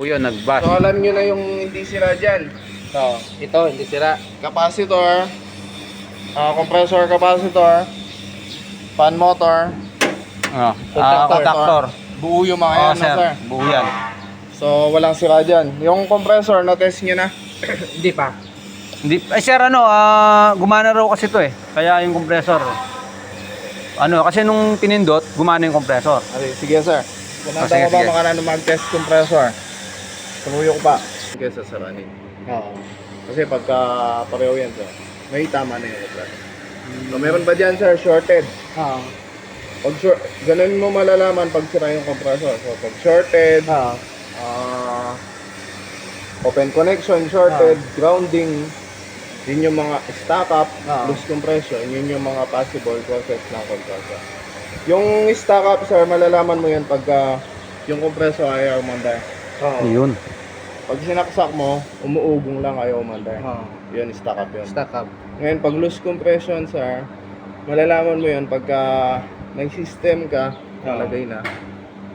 po yun, nag-bash. So alam nyo na yung hindi sira dyan. So, ito, hindi sira. Capacitor, compressor capacitor, fan motor, Contactor. buo yung mga yan, no, sir? Buo yan. So walang sira dyan. Yung compressor, na-test nyo na? Hindi pa. Hindi, ay sir, gumana raw kasi to eh. Kaya yung compressor. Kasi nung pinindot, gumana yung compressor. Okay, sige sir. Kumanda Sige, ko ba sige. maka na mag-test compressor? Tumuyo ko pa. Sige sa saranin. Oo. Kasi pagka pareho yan sir, may tama na yung compressor. So meron ba dyan sir, shorted? Oo. Pag ganun mo malalaman pag sira yung compressor. So pag shorted, Oo. open connection, shorted, grounding, yun yung mga stack up, loose compression, yun yung mga possible causes ng compressor. Yung stack up sir, malalaman mo yan pagka yung compressor ayaw umandar. Oo. Yun. Pag sinaksak mo, umuugong lang ayaw umandar. Oo. Yun, stack up yun. Stack up. Ngayon, pag loose compression sir, malalaman mo yun pagka may system ka, nalagay na.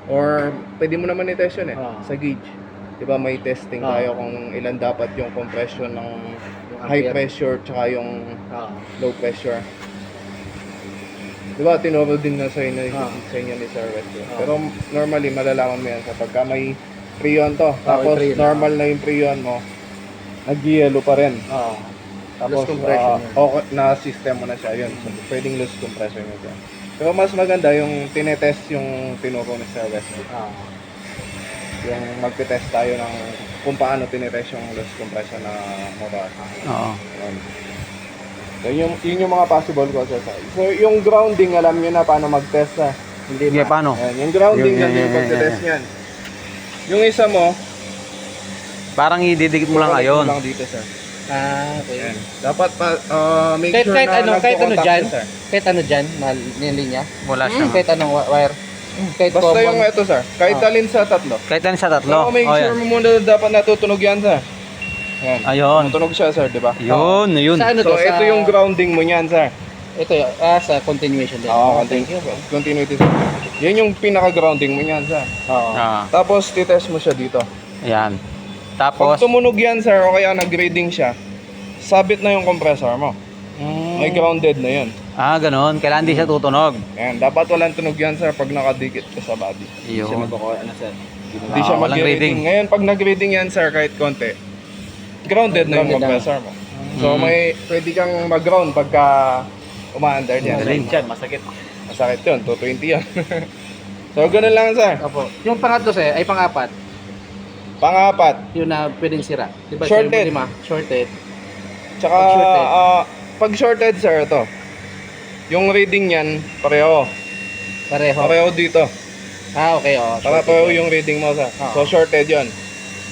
Or pwede mo naman i-test yun sa gauge. Diba may testing tayo kung ilan dapat yung compression ng high pressure tsaka yung low pressure. Diba tinuro din na sa inyo, sa inyo ni Sir West. Pero normally malalaman mo yan sa pagka may preon to. Tapos normal na yung preon mo, nag-yellow pa rin. Tapos Loose compression okay, na system mo na siya yun. So, pwedeng loose compression yun siya. Pero mas maganda yung tinetest yung tinuro ni Sir West. Yung magte-test tayo ng kung paano tinetest yung loose compression na motor. Oo. So, yun yung mga possible causes. So yung grounding, alam nyo na paano mag-test ha. Hindi, paano? Ayan, yung grounding yan yung pag-test nyan. Yung isa mo, Parang ididikit mo lang ayon. lang dito sir. Okay. Ayan. Dapat make Kahit, sure kahit na ano, kahit ano nagko-contact dyan, siya, sir. kahit ano dyan, na yung linya, Wala siya. kahit anong wire, kahit Basta common. yung ito sir, kahit alin sa tatlo. Kahit yan sa So tatlo. make sure mo muna dapat natutunog yan sir. Ayan. Ayun. Natutunog siya sir, di ba? Yun. Sa ano So to? ito yung grounding mo niyan sir. Ito yun, sa continuation din. Thank you. Continuity sir. Yan yung pinaka-grounding mo niyan sir. Oo. Tapos titest mo siya dito. Ayan. Pag Tapos, tumunog yan sir o kaya nag-grading siya, sabit na yung compressor mo. May grounded na yun. ganun. Kailangan di siya tutunog. Ayan, dapat walang tunog yan sir pag nakadikit ka sa body. Yun. Hindi siya Walang mag-grading. grading. Ngayon pag nag-grading yan sir kahit konti, grounded na yung Grounded na. compressor mo. So may pwede kang mag-ground pagka umaandar dyan. Galing. Masakit yun, 220 yan. So ganun lang sir. Opo. Yung pangatlo sir, ay pangapat, Pangapat, yun na pwedeng sira. Diba? Shorted. Yung lima, shorted. tsaka pag shorted sir ito, yung reading niyan pareho. Pareho. Pareho dito. Okay, oh. Para pareho yung reading mo sir. So shorted yun.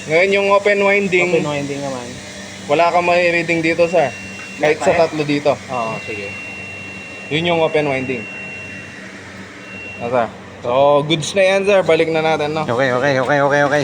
Ngayon yung open winding, Open winding naman. wala kang may reading dito sir. Kahit sa tatlo dito. Oo, sige. Yun yung open winding. Sir. So goods na yan sir. Balik na natin no. Okay.